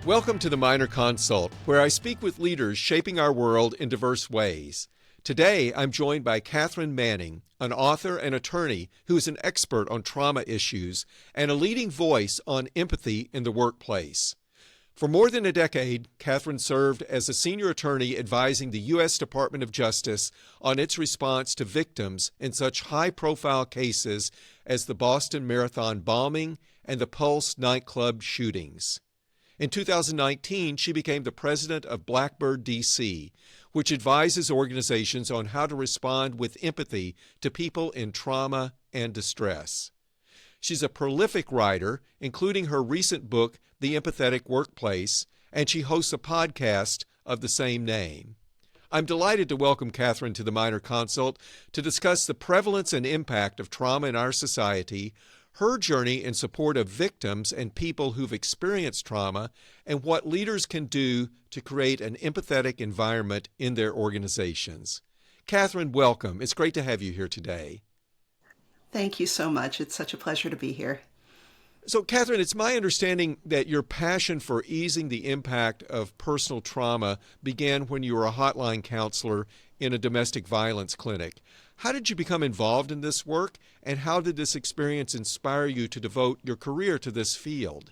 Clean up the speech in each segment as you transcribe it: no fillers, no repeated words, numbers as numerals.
Welcome to the Minor Consult, where I speak with leaders shaping our world in diverse ways. Today, I'm joined by Katharine Manning, an author and attorney who is an expert on trauma issues and a leading voice on empathy in the workplace. For more than a decade, Katharine served as a senior attorney advising the U.S. Department of Justice on its response to victims in such high-profile cases as the Boston Marathon bombing and the Pulse nightclub shootings. In 2019, she became the president of Blackbird DC, which advises organizations on how to respond with empathy to people in trauma and distress. She's a prolific writer, including her recent book, The Empathetic Workplace, and she hosts a podcast of the same name. I'm delighted to welcome Katharine to the Minor Consult to discuss the prevalence and impact of trauma in our society, her journey in support of victims and people who've experienced trauma, and what leaders can do to create an empathetic environment in their organizations. Katharine, welcome. It's great to have you here today. Thank you so much. It's such a pleasure to be here. So, Katharine, it's my understanding that your passion for easing the impact of personal trauma began when you were a hotline counselor in a domestic violence clinic. How did you become involved in this work, and how did this experience inspire you to devote your career to this field?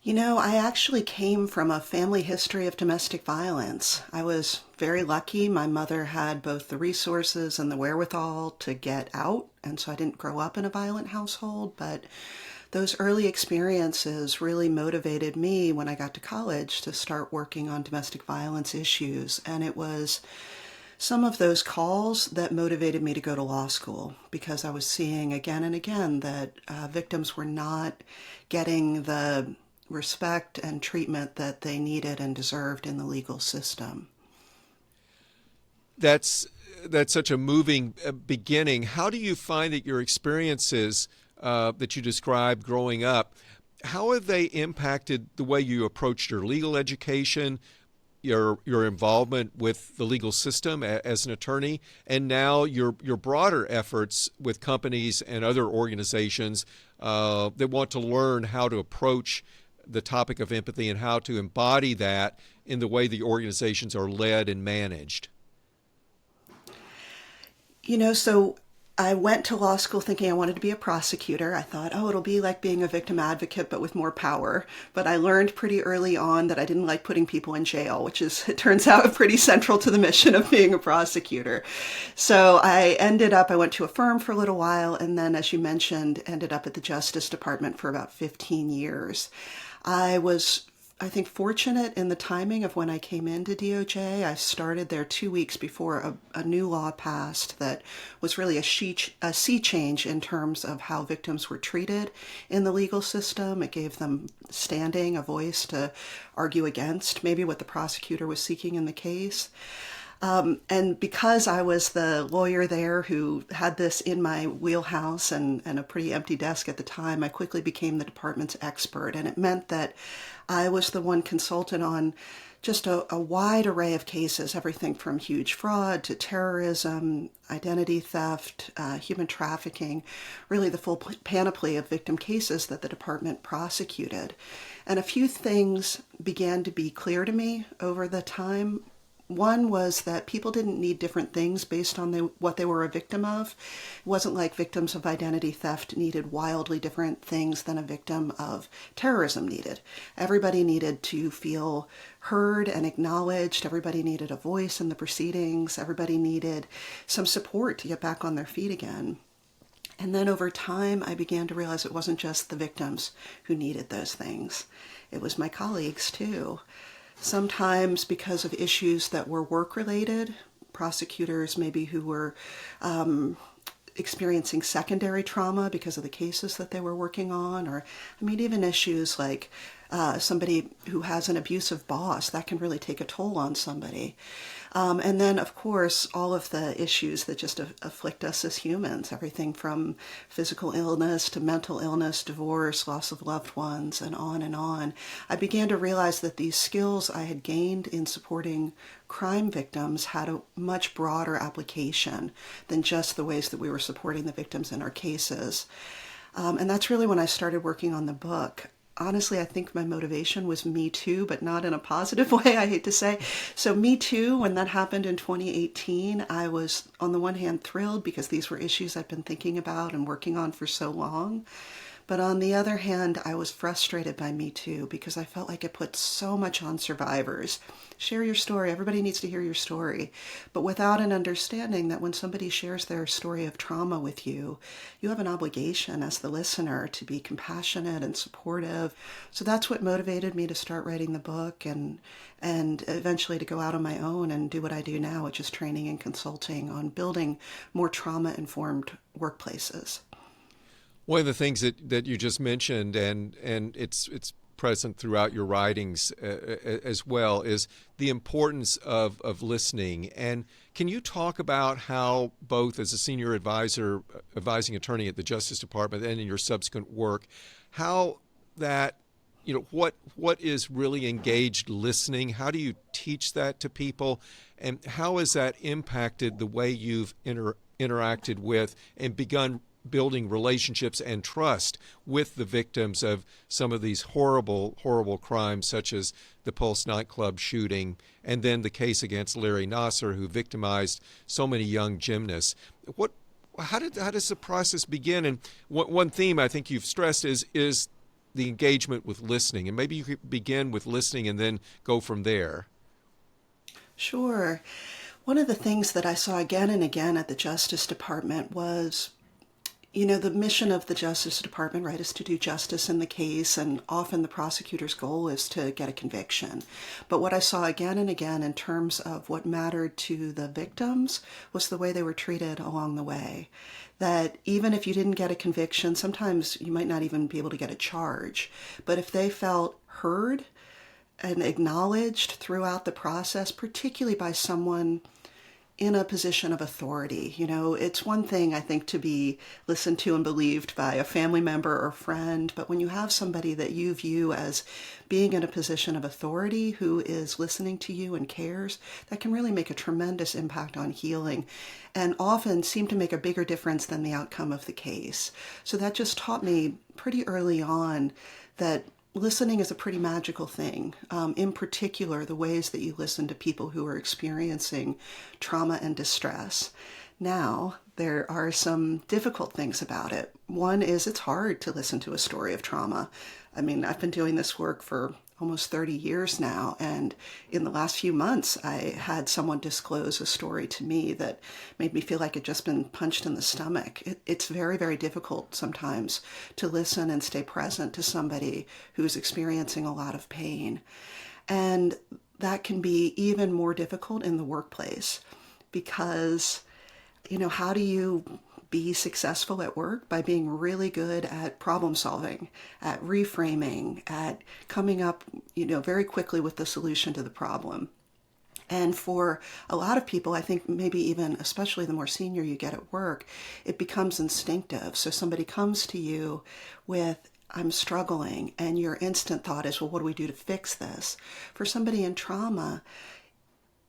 You know, I actually came from a family history of domestic violence. I was very lucky. My mother had both the resources and the wherewithal to get out, and so I didn't grow up in a violent household, but those early experiences really motivated me when I got to college to start working on domestic violence issues, and it was some of those calls that motivated me to go to law school, because I was seeing again and again that victims were not getting the respect and treatment that they needed and deserved in the legal system. That's such a moving beginning. How do you find that your experiences that you described growing up, how have they impacted the way you approached your legal education, your involvement with the legal system as an attorney, and now your broader efforts with companies and other organizations that want to learn how to approach the topic of empathy and how to embody that in the way the organizations are led and managed? You know, so I went to law school thinking I wanted to be a prosecutor. I thought, it'll be like being a victim advocate, but with more power. But I learned pretty early on that I didn't like putting people in jail, which is, it turns out, pretty central to the mission of being a prosecutor. So I went to a firm for a little while, and then, as you mentioned, ended up at the Justice Department for about 15 years. I was, I think, fortunate in the timing of when I came into DOJ. I started there 2 weeks before a new law passed that was really a sea change in terms of how victims were treated in the legal system. It gave them standing, a voice to argue against maybe what the prosecutor was seeking in the case. And because I was the lawyer there who had this in my wheelhouse and a pretty empty desk at the time, I quickly became the department's expert. And it meant that I was the one consultant on just a wide array of cases, everything from huge fraud to terrorism, identity theft, human trafficking, really the full panoply of victim cases that the department prosecuted. And a few things began to be clear to me over the time. One was that people didn't need different things based on what they were a victim of. It wasn't like victims of identity theft needed wildly different things than a victim of terrorism needed. Everybody needed to feel heard and acknowledged. Everybody needed a voice in the proceedings. Everybody needed some support to get back on their feet again. And then over time, I began to realize it wasn't just the victims who needed those things. It was my colleagues too. Sometimes because of issues that were work-related, prosecutors maybe who were experiencing secondary trauma because of the cases that they were working on, or even issues like somebody who has an abusive boss, that can really take a toll on somebody. And then, of course, all of the issues that just afflict us as humans, everything from physical illness to mental illness, divorce, loss of loved ones, and on and on. I began to realize that these skills I had gained in supporting crime victims had a much broader application than just the ways that we were supporting the victims in our cases. And that's really when I started working on the book. honestly, I think my motivation was Me Too, but not in a positive way, I hate to say. So Me Too, when that happened in 2018, I was on the one hand thrilled because these were issues I'd been thinking about and working on for so long. But on the other hand, I was frustrated by Me Too because I felt like it put so much on survivors. Share your story. Everybody needs to hear your story. But without an understanding that when somebody shares their story of trauma with you, you have an obligation as the listener to be compassionate and supportive. So that's what motivated me to start writing the book and eventually to go out on my own and do what I do now, which is training and consulting on building more trauma-informed workplaces. One of the things that you just mentioned, and it's present throughout your writings as well, is the importance of listening. And can you talk about how, both as a senior advising attorney at the Justice Department and in your subsequent work, how that, what is really engaged listening? How do you teach that to people? And how has that impacted the way you've interacted with and begun building relationships and trust with the victims of some of these horrible, horrible crimes, such as the Pulse nightclub shooting, and then the case against Larry Nasser, who victimized so many young gymnasts? How does the process begin? And one theme I think you've stressed is the engagement with listening, and maybe you could begin with listening and then go from there. Sure. One of the things that I saw again and again at the Justice Department was, the mission of the Justice Department, right, is to do justice in the case, and often the prosecutor's goal is to get a conviction. But what I saw again and again in terms of what mattered to the victims was the way they were treated along the way. That even if you didn't get a conviction, sometimes you might not even be able to get a charge. But if they felt heard and acknowledged throughout the process, particularly by someone in a position of authority. It's one thing, I think, to be listened to and believed by a family member or friend, but when you have somebody that you view as being in a position of authority who is listening to you and cares, that can really make a tremendous impact on healing and often seem to make a bigger difference than the outcome of the case. So that just taught me pretty early on that listening is a pretty magical thing. In particular, the ways that you listen to people who are experiencing trauma and distress. Now, there are some difficult things about it. One is it's hard to listen to a story of trauma. I mean, I've been doing this work for almost 30 years now, and in the last few months, I had someone disclose a story to me that made me feel like I'd just been punched in the stomach. It's very, very difficult sometimes to listen and stay present to somebody who's experiencing a lot of pain. And that can be even more difficult in the workplace because, how do you be successful at work? By being really good at problem solving, at reframing, at coming up, very quickly with the solution to the problem. And for a lot of people, I think maybe even especially the more senior you get at work, it becomes instinctive. So somebody comes to you with, I'm struggling, and your instant thought is, well, what do we do to fix this? For somebody in trauma,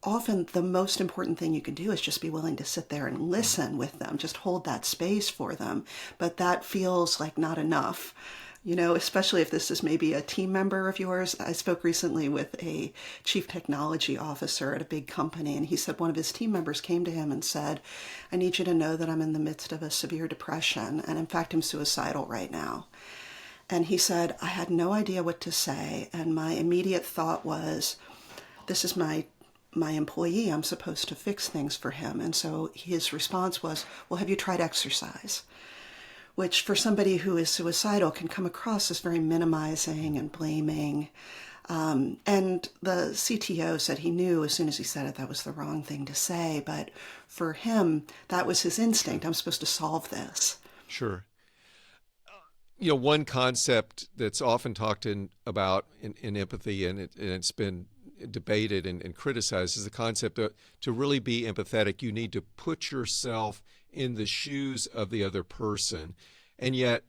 often the most important thing you can do is just be willing to sit there and listen with them, just hold that space for them. But that feels like not enough, especially if this is maybe a team member of yours. I spoke recently with a chief technology officer at a big company, and he said one of his team members came to him and said, I need you to know that I'm in the midst of a severe depression, and in fact, I'm suicidal right now. And he said, I had no idea what to say, and my immediate thought was, this is my employee, I'm supposed to fix things for him. And so his response was, well, have you tried exercise? Which for somebody who is suicidal can come across as very minimizing and blaming. And the CTO said he knew as soon as he said it that was the wrong thing to say. But for him, that was his instinct. I'm supposed to solve this. Sure. One concept that's often talked about in empathy, and it's been debated and criticized, is the concept that to really be empathetic, you need to put yourself in the shoes of the other person. And yet,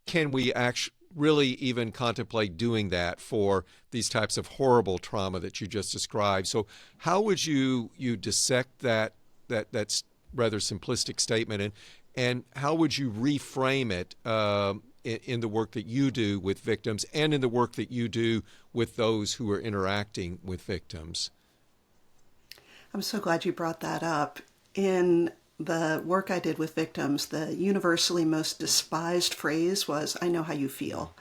can we actually really even contemplate doing that for these types of horrible trauma that you just described? So how would you dissect that's rather simplistic statement, and how would you reframe it in the work that you do with victims and in the work that you do with those who are interacting with victims? I'm so glad you brought that up. In the work I did with victims, the universally most despised phrase was, "I know how you feel."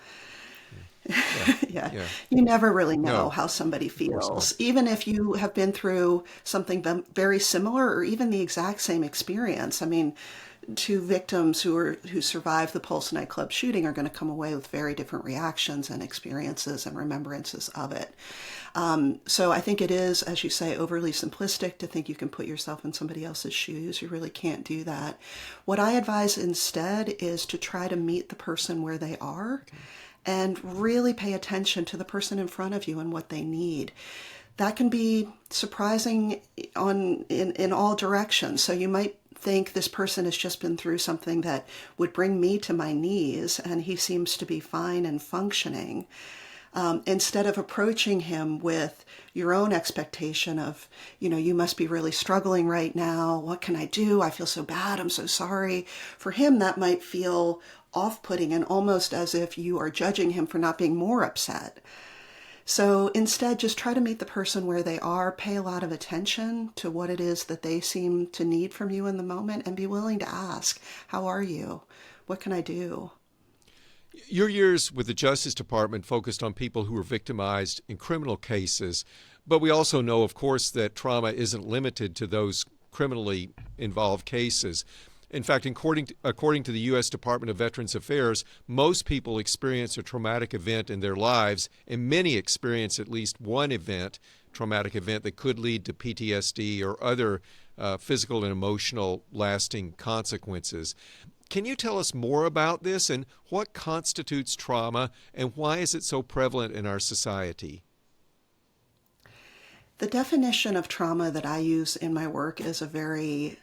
Yeah, Yeah. yeah. You never really know No, how somebody of course not. feels, even if you have been through something very similar or even the exact same experience. I mean, two victims who survived the Pulse nightclub shooting are going to come away with very different reactions and experiences and remembrances of it. So I think it is, as you say, overly simplistic to think you can put yourself in somebody else's shoes. You really can't do that. What I advise instead is to try to meet the person where they are and really pay attention to the person in front of you and what they need. That can be surprising in all directions. So you might think this person has just been through something that would bring me to my knees, and he seems to be fine and functioning. Instead of approaching him with your own expectation of, you must be really struggling right now. What can I do? I feel so bad. I'm so sorry. For him, that might feel off-putting and almost as if you are judging him for not being more upset. So instead, just try to meet the person where they are, pay a lot of attention to what it is that they seem to need from you in the moment, and be willing to ask, how are you? What can I do? Your years with the Justice Department focused on people who were victimized in criminal cases, but we also know, of course, that trauma isn't limited to those criminally involved cases. In fact, according to the U.S. Department of Veterans Affairs, most people experience a traumatic event in their lives, and many experience at least one traumatic event that could lead to PTSD or other physical and emotional lasting consequences. Can you tell us more about this and what constitutes trauma and why is it so prevalent in our society? The definition of trauma that I use in my work is a very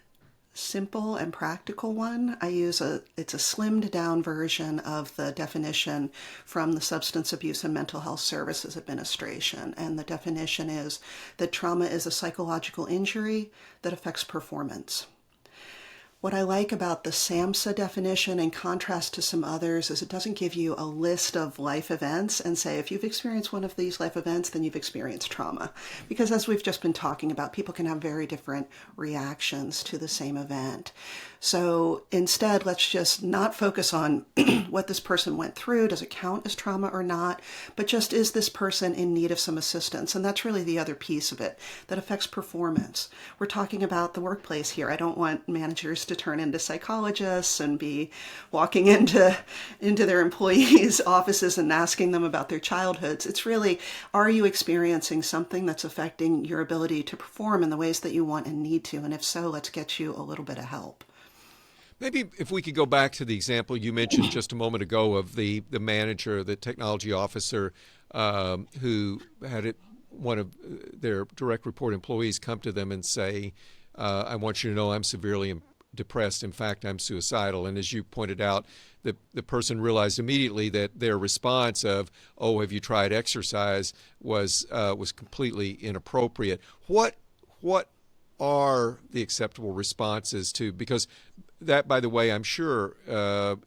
simple and practical one. It's a slimmed down version of the definition from the Substance Abuse and Mental Health Services Administration. And the definition is that trauma is a psychological injury that affects performance. What I like about the SAMHSA definition, in contrast to some others, is it doesn't give you a list of life events and say, if you've experienced one of these life events, then you've experienced trauma. Because as we've just been talking about, people can have very different reactions to the same event. So instead, let's just not focus on what this person went through. Does it count as trauma or not? But just, is this person in need of some assistance? And that's really the other piece of it that affects performance. We're talking about the workplace here. I don't want managers to turn into psychologists and be walking into their employees' offices and asking them about their childhoods. It's really, are you experiencing something that's affecting your ability to perform in the ways that you want and need to? And if so, let's get you a little bit of help. Maybe if we could go back to the example you mentioned just a moment ago of the manager, the technology officer who had one of their direct report employees come to them and say, I want you to know I'm severely depressed. In fact, I'm suicidal. And as you pointed out, the person realized immediately that their response of, oh, have you tried exercise, was completely inappropriate. What are the acceptable responses to, because that, by the way, I'm sure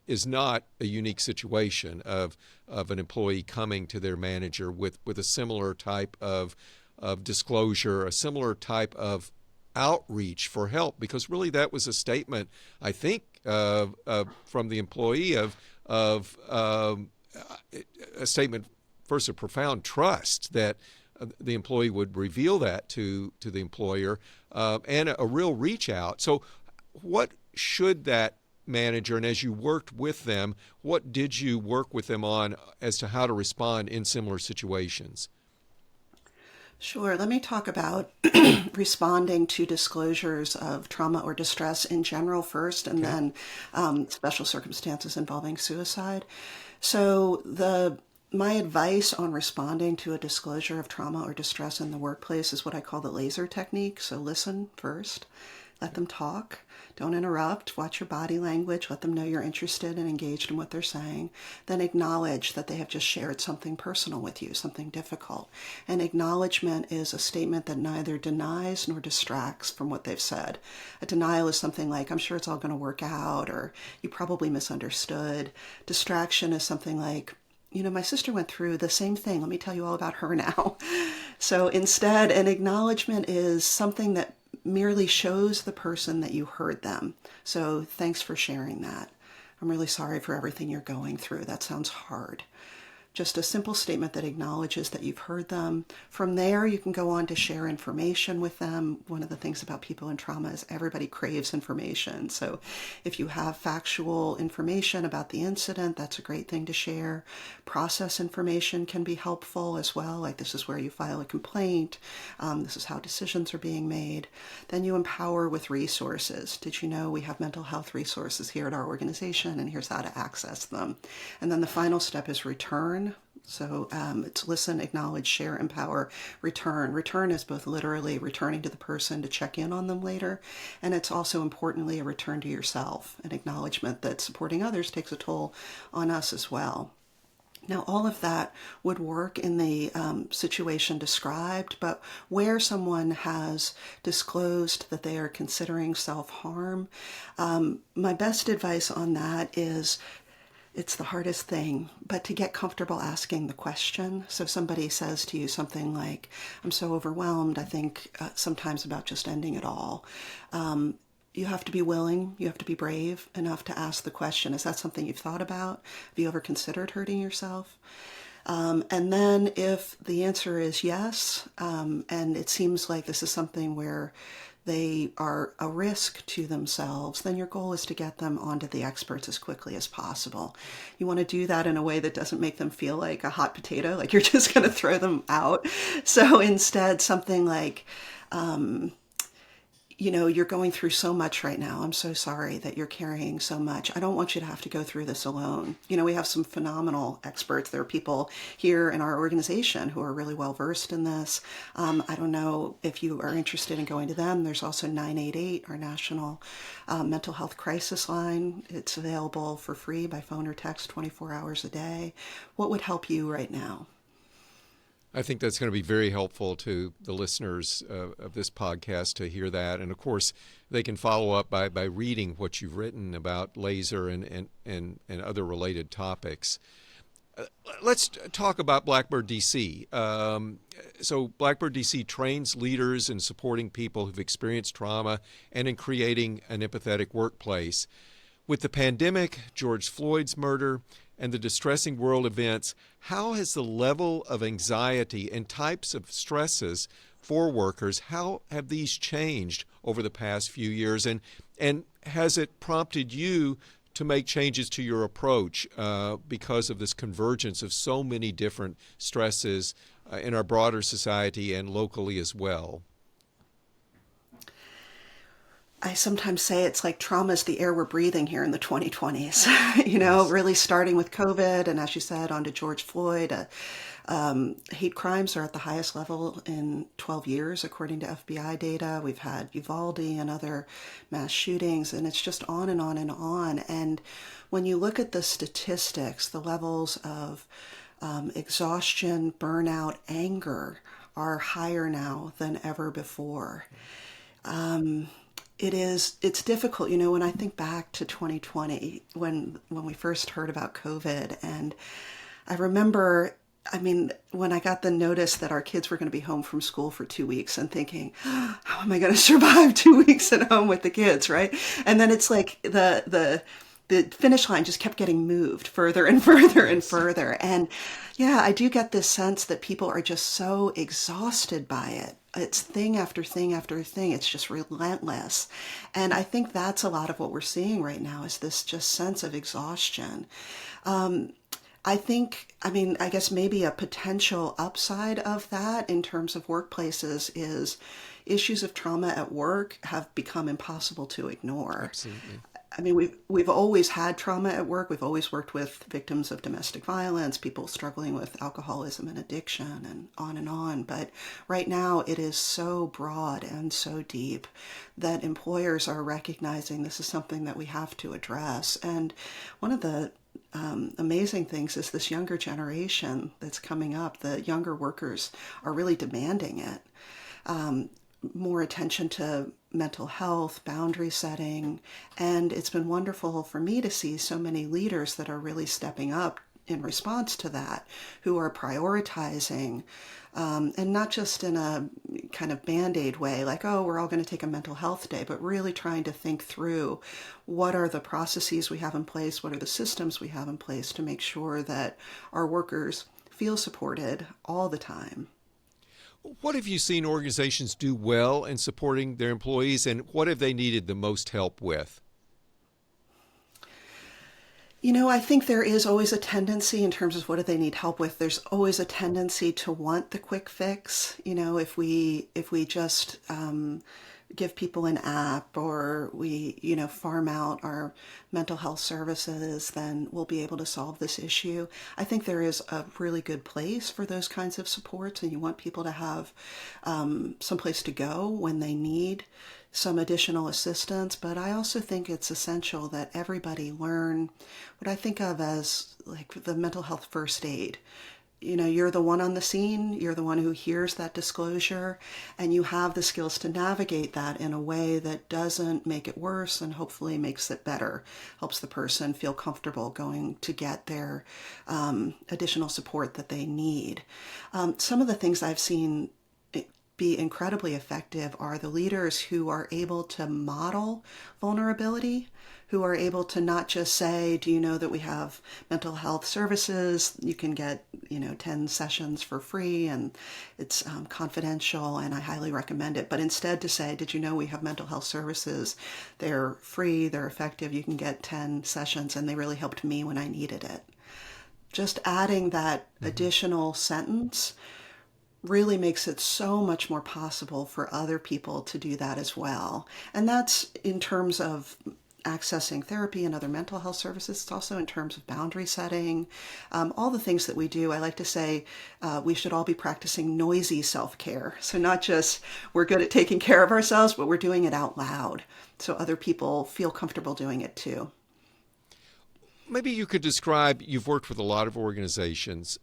is not a unique situation of an employee coming to their manager with a similar type of disclosure, a similar type of outreach for help, because really that was a statement, I think, from the employee of a statement, first, of profound trust that the employee would reveal that to the employer, and a real reach out. So what should that manager, and as you worked with them, what did you work with them on as to how to respond in similar situations? Sure. Let me talk about responding to disclosures of trauma or distress in general first, and then special circumstances involving suicide. So the My advice on responding to a disclosure of trauma or distress in the workplace is what I call the laser technique. So listen first, let them talk, don't interrupt, watch your body language, let them know you're interested and engaged in what they're saying. Then acknowledge that they have just shared something personal with you, something difficult. And acknowledgement is a statement that neither denies nor distracts from what they've said. A denial is something like, I'm sure it's all going to work out, or you probably misunderstood. Distraction is something like, my sister went through the same thing. Let me tell you all about her now. So instead, an acknowledgement is something that merely shows the person that you heard them. So thanks for sharing that. I'm really sorry for everything you're going through. That sounds hard. Just a simple statement that acknowledges that you've heard them. From there, you can go on to share information with them. One of the things about people in trauma is everybody craves information. So if you have factual information about the incident, that's a great thing to share. Process information can be helpful as well, like this is where you file a complaint. This is how decisions are being made. Then you empower with resources. Did you know we have mental health resources here at our organization, and here's how to access them. And then the final step is return. So it's listen, acknowledge, share, empower, return. Return is both literally returning to the person to check in on them later, and it's also importantly a return to yourself, an acknowledgement that supporting others takes a toll on us as well. Now, all of that would work in the situation described, but where someone has disclosed that they are considering self-harm, my best advice on that is, it's the hardest thing, but to get comfortable asking the question. So somebody says to you something like, I'm so overwhelmed, I think sometimes about just ending it all. You have to be willing, you have to be brave enough to ask the question, is that something you've thought about? Have you ever considered hurting yourself? And then if the answer is yes, and it seems like this is something where they are a risk to themselves, then your goal is to get them onto the experts as quickly as possible. You want to do that in a way that doesn't make them feel like a hot potato, like you're just going to throw them out. So instead, something like, you're going through so much right now. I'm so sorry that you're carrying so much. I don't want you to have to go through this alone. We have some phenomenal experts. There are people here in our organization who are really well versed in this. I don't know if you are interested in going to them. There's also 988, our national mental health crisis line. It's available for free by phone or text 24 hours a day. What would help you right now? I think that's going to be very helpful to the listeners of this podcast to hear that. And of course, they can follow up by reading what you've written about laser and other related topics. Let's talk about Blackbird DC. So Blackbird DC trains leaders in supporting people who've experienced trauma and in creating an empathetic workplace. With the pandemic, George Floyd's murder, and the distressing world events, how has the level of anxiety and types of stresses for workers, how have these changed over the past few years? And has it prompted you to make changes to your approach because of this convergence of so many different stresses in our broader society and locally as well? I sometimes say it's like trauma is the air we're breathing here in the 2020s, really starting with COVID and, as you said, on to George Floyd. Hate crimes are at the highest level in 12 years, according to FBI data. We've had Uvalde and other mass shootings, and it's just on and on and on. And when you look at the statistics, the levels of exhaustion, burnout, anger are higher now than ever before. It's difficult, when I think back to 2020, when we first heard about COVID, and I remember, when I got the notice that our kids were going to be home from school for 2 weeks and thinking, how am I going to survive 2 weeks at home with the kids, right? And then it's like the finish line just kept getting moved further and further and further. And yeah, I do get this sense that people are just so exhausted by it. It's thing after thing after thing. It's just relentless. And I think that's a lot of what we're seeing right now is this just sense of exhaustion. I guess maybe a potential upside of that in terms of workplaces is issues of trauma at work have become impossible to ignore. Absolutely. I mean, we've always had trauma at work. We've always worked with victims of domestic violence, people struggling with alcoholism and addiction, and on and on. But right now, it is so broad and so deep that employers are recognizing this is something that we have to address. And one of the amazing things is this younger generation that's coming up. The younger workers are really demanding it. More attention to mental health, boundary setting, and it's been wonderful for me to see so many leaders that are really stepping up in response to that, who are prioritizing, and not just in a kind of band-aid way, like, oh, we're all going to take a mental health day, but really trying to think through what are the processes we have in place, what are the systems we have in place to make sure that our workers feel supported all the time. What have you seen organizations do well in supporting their employees, and what have they needed the most help with? You know, I think there is always a tendency in terms of what do they need help with. There's always a tendency to want the quick fix. You know, if we just give people an app, or we, farm out our mental health services, then we'll be able to solve this issue. I think there is a really good place for those kinds of supports, and you want people to have some place to go when they need some additional assistance. But I also think it's essential that everybody learn what I think of as like the mental health first aid. You're the one on the scene, you're the one who hears that disclosure, and you have the skills to navigate that in a way that doesn't make it worse and hopefully makes it better, helps the person feel comfortable going to get their additional support that they need. Some of the things I've seen be incredibly effective are the leaders who are able to model vulnerability, who are able to not just say, do you know that we have mental health services? You can get, 10 sessions for free, and it's confidential, and I highly recommend it. But instead to say, did you know we have mental health services? They're free, they're effective, you can get 10 sessions, and they really helped me when I needed it. Just adding that additional sentence really makes it so much more possible for other people to do that as well. And that's in terms of accessing therapy and other mental health services. It's also in terms of boundary setting, all the things that we do. I like to say we should all be practicing noisy self-care. So not just we're good at taking care of ourselves, but we're doing it out loud so other people feel comfortable doing it too. Maybe you could describe, you've worked with a lot of organizations.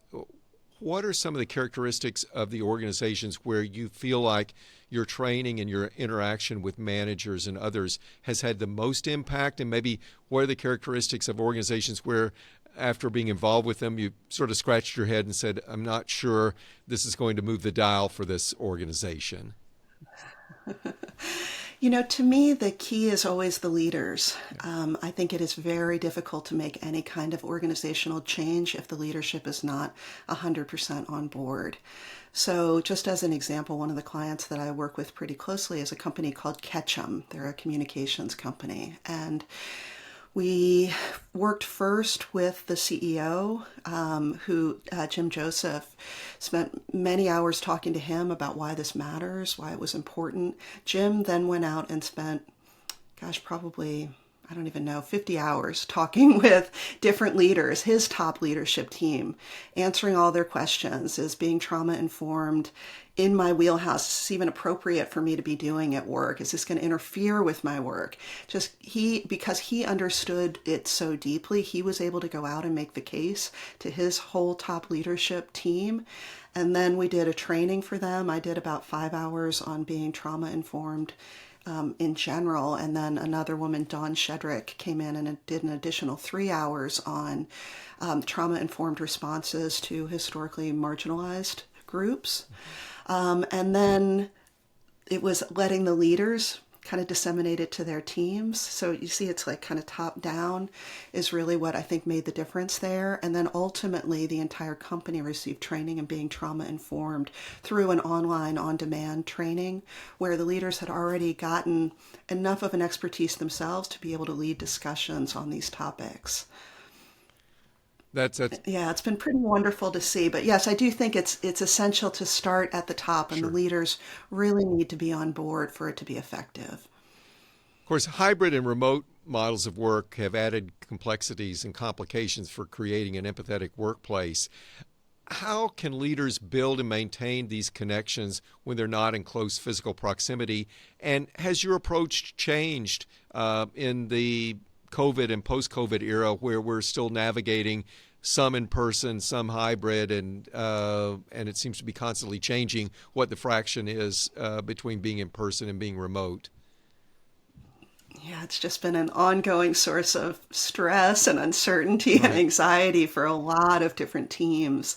What are some of the characteristics of the organizations where you feel like your training and your interaction with managers and others has had the most impact? And maybe what are the characteristics of organizations where, after being involved with them, you sort of scratched your head and said, I'm not sure this is going to move the dial for this organization? To me, the key is always the leaders. I think it is very difficult to make any kind of organizational change if the leadership is not 100% on board. So just as an example, one of the clients that I work with pretty closely is a company called Ketchum. They're a communications company. And we worked first with the CEO, Jim Joseph, spent many hours talking to him about why this matters, why it was important. Jim then went out and spent, probably, I don't even know, 50 hours talking with different leaders, his top leadership team, answering all their questions. Is being trauma informed in my wheelhouse? Is this even appropriate for me to be doing at work? Is this going to interfere with my work? Because he understood it so deeply, he was able to go out and make the case to his whole top leadership team. And then we did a training for them. I did about 5 hours on being trauma informed in general. And then another woman, Dawn Shedrick, came in and did an additional 3 hours on trauma-informed responses to historically marginalized groups. And then it was letting the leaders kind of disseminate it to their teams. So you see, it's like kind of top down is really what I think made the difference there. And then ultimately the entire company received training in being trauma informed through an online on-demand training where the leaders had already gotten enough of an expertise themselves to be able to lead discussions on these topics. That's Yeah, it's been pretty wonderful to see. But yes, I do think it's essential to start at the top, and the sure. leaders really need to be on board for it to be effective. Of course, hybrid and remote models of work have added complexities and complications for creating an empathetic workplace. How can leaders build and maintain these connections when they're not in close physical proximity? And has your approach changed in the COVID and post-COVID era, where we're still navigating some in person, some hybrid, and it seems to be constantly changing what the fraction is between being in person and being remote? Yeah, it's just been an ongoing source of stress and uncertainty and Right. anxiety for a lot of different teams.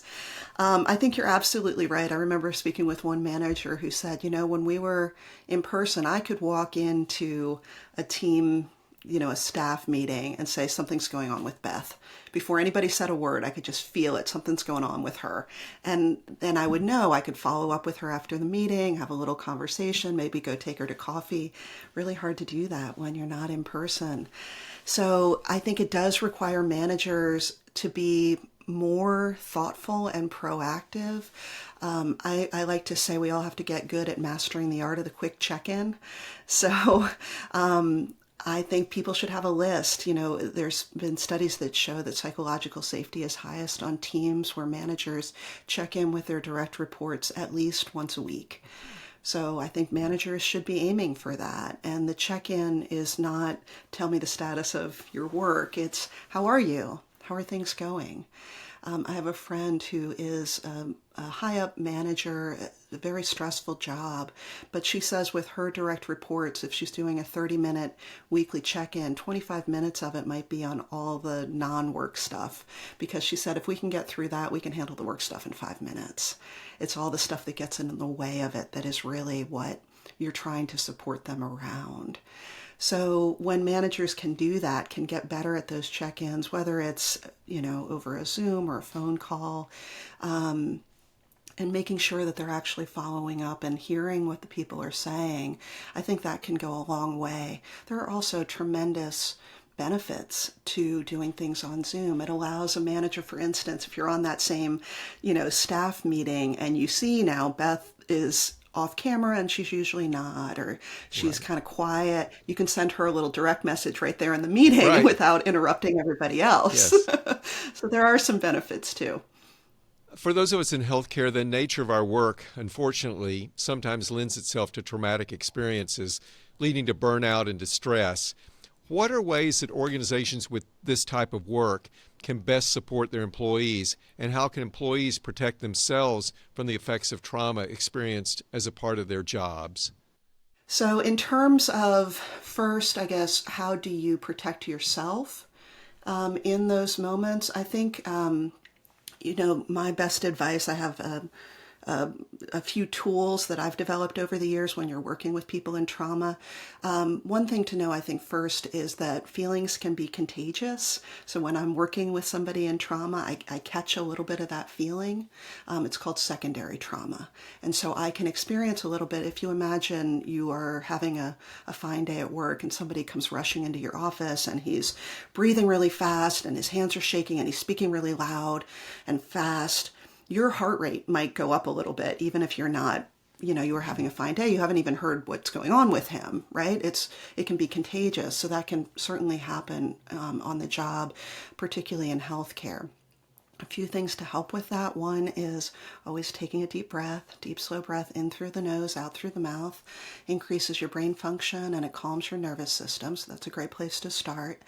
I think you're absolutely right. I remember speaking with one manager who said, when we were in person, I could walk into a team, a staff meeting and say, something's going on with Beth. Before anybody said a word, I could just feel it. Something's going on with her. And then I would know I could follow up with her after the meeting, have a little conversation, maybe go take her to coffee. Really hard to do that when you're not in person. So I think it does require managers to be more thoughtful and proactive. I like to say we all have to get good at mastering the art of the quick check-in. So I think people should have a list. There's been studies that show that psychological safety is highest on teams where managers check in with their direct reports at least once a week. So I think managers should be aiming for that. And the check-in is not tell me the status of your work. It's how are you? How are things going? I have a friend who is a high-up manager, a very stressful job, but she says with her direct reports, if she's doing a 30-minute weekly check-in, 25 minutes of it might be on all the non-work stuff, because she said if we can get through that, we can handle the work stuff in 5 minutes. It's all the stuff that gets in the way of it that is really what you're trying to support them around. So when managers can do that, can get better at those check-ins, whether it's, over a Zoom or a phone call, and making sure that they're actually following up and hearing what the people are saying, I think that can go a long way. There are also tremendous benefits to doing things on Zoom. It allows a manager, for instance, if you're on that same, staff meeting and you see now Beth is off camera and she's usually not, or she's kind of quiet, you can send her a little direct message right there in the meeting Right. without interrupting everybody else. Yes. So there are some benefits too. For those of us in healthcare, the nature of our work, unfortunately, sometimes lends itself to traumatic experiences, leading to burnout and distress. What are ways that organizations with this type of work can best support their employees, and how can employees protect themselves from the effects of trauma experienced as a part of their jobs? So in terms of, first, I guess, how do you protect yourself in those moments? I think, my best advice, I have a few tools that I've developed over the years when you're working with people in trauma. One thing to know, I think, first is that feelings can be contagious. So when I'm working with somebody in trauma, I catch a little bit of that feeling. It's called secondary trauma. And so I can experience a little bit. If you imagine you are having a fine day at work and somebody comes rushing into your office and he's breathing really fast and his hands are shaking and he's speaking really loud and fast, your heart rate might go up a little bit, even if you're not, you were having a fine day. You haven't even heard what's going on with him, right? It can be contagious. So that can certainly happen on the job, particularly in healthcare. A few things to help with that. One is always taking a deep breath, deep, slow breath in through the nose, out through the mouth, increases your brain function and it calms your nervous system. So that's a great place to start.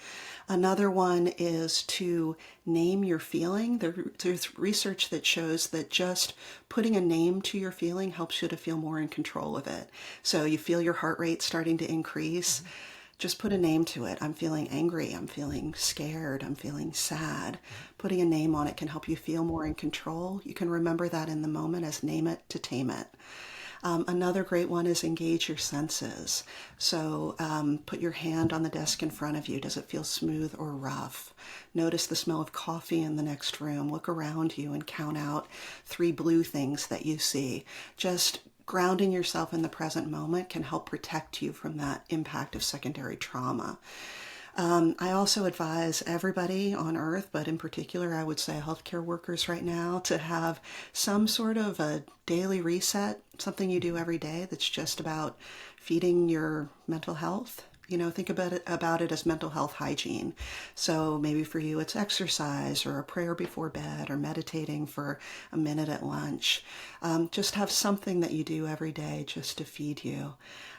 Another one is to name your feeling. There's research that shows that just putting a name to your feeling helps you to feel more in control of it. So you feel your heart rate starting to increase. Just put a name to it. I'm feeling angry. I'm feeling scared. I'm feeling sad. Putting a name on it can help you feel more in control. You can remember that in the moment as name it to tame it. Another great one is engage your senses. So put your hand on the desk in front of you. Does it feel smooth or rough? Notice the smell of coffee in the next room. Look around you and count out 3 blue things that you see. Just grounding yourself in the present moment can help protect you from that impact of secondary trauma. I also advise everybody on earth, but in particular, I would say healthcare workers right now, to have some sort of a daily reset, something you do every day that's just about feeding your mental health. Think about it as mental health hygiene. So maybe for you it's exercise or a prayer before bed or meditating for a minute at lunch. Just have something that you do every day just to feed you.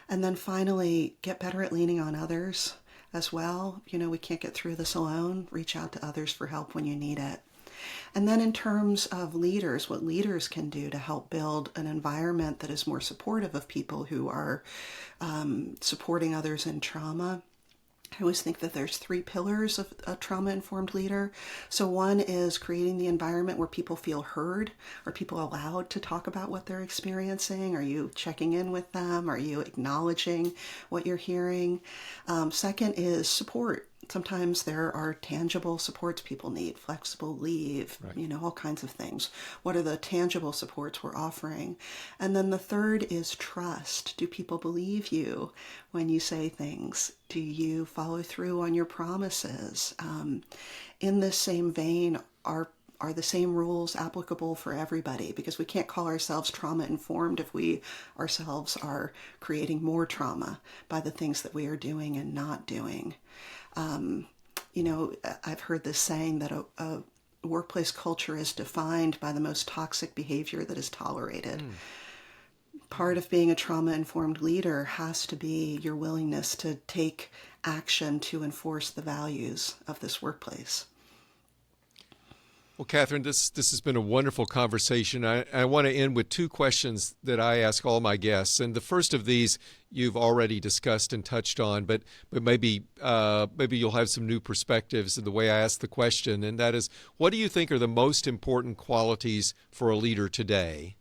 And then finally, get better at leaning on others as well. We can't get through this alone. Reach out to others for help when you need it. And then in terms of leaders, what leaders can do to help build an environment that is more supportive of people who are supporting others in trauma. I always think that there's 3 pillars of a trauma-informed leader. So one is creating the environment where people feel heard. Are people allowed to talk about what they're experiencing? Are you checking in with them? Are you acknowledging what you're hearing? Second is support. Sometimes there are tangible supports people need, flexible leave, Right. All kinds of things. What are the tangible supports we're offering? And then the third is trust. Do people believe you when you say things? Do you follow through on your promises? In this same vein, are the same rules applicable for everybody? Because we can't call ourselves trauma-informed if we ourselves are creating more trauma by the things that we are doing and not doing. I've heard this saying that a workplace culture is defined by the most toxic behavior that is tolerated. Part of being a trauma-informed leader has to be your willingness to take action to enforce the values of this workplace. Well, Katherine, this has been a wonderful conversation. I want to end with 2 questions that I ask all my guests. And the first of these you've already discussed and touched on, but maybe you'll have some new perspectives in the way I ask the question. And that is, what do you think are the most important qualities for a leader today?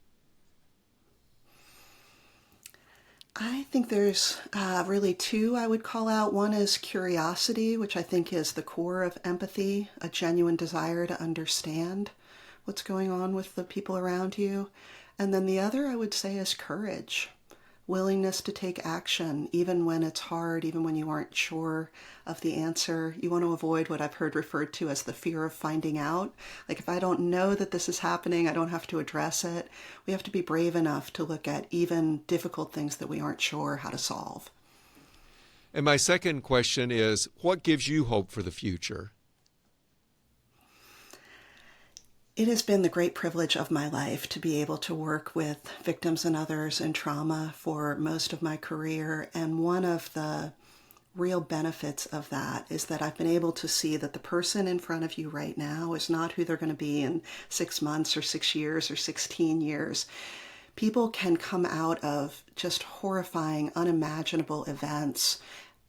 I think there's really 2 I would call out. One is curiosity, which I think is the core of empathy, a genuine desire to understand what's going on with the people around you. And then the other I would say is courage, willingness to take action, even when it's hard, even when you aren't sure of the answer. You want to avoid what I've heard referred to as the fear of finding out. Like, if I don't know that this is happening, I don't have to address it. We have to be brave enough to look at even difficult things that we aren't sure how to solve. And my second question is, what gives you hope for the future? It has been the great privilege of my life to be able to work with victims and others in trauma for most of my career. And one of the real benefits of that is that I've been able to see that the person in front of you right now is not who they're going to be in 6 months or 6 years or 16 years. People can come out of just horrifying, unimaginable events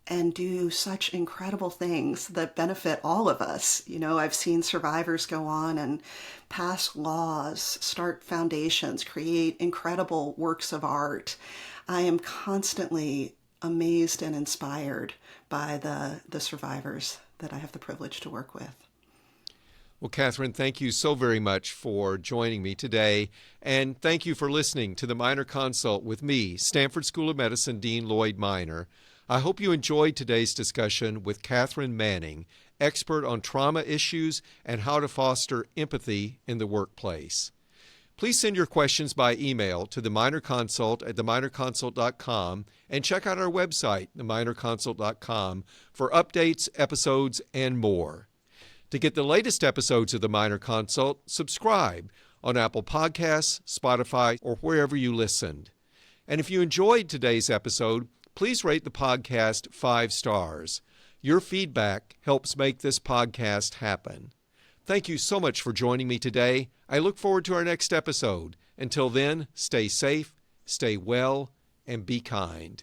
and do such incredible things that benefit all of us. I've seen survivors go on and pass laws, start foundations, create incredible works of art. I am constantly amazed and inspired by the survivors that I have the privilege to work with. Well, Katherine, thank you so very much for joining me today. And thank you for listening to the Minor Consult with me, Stanford School of Medicine Dean Lloyd Minor. I hope you enjoyed today's discussion with Katharine Manning, expert on trauma issues and how to foster empathy in the workplace. Please send your questions by email to the Minor Consult at theminorconsult.com and check out our website, theminorconsult.com, for updates, episodes, and more. To get the latest episodes of the Minor Consult, subscribe on Apple Podcasts, Spotify, or wherever you listened. And if you enjoyed today's episode, please rate the podcast 5 stars. Your feedback helps make this podcast happen. Thank you so much for joining me today. I look forward to our next episode. Until then, stay safe, stay well, and be kind.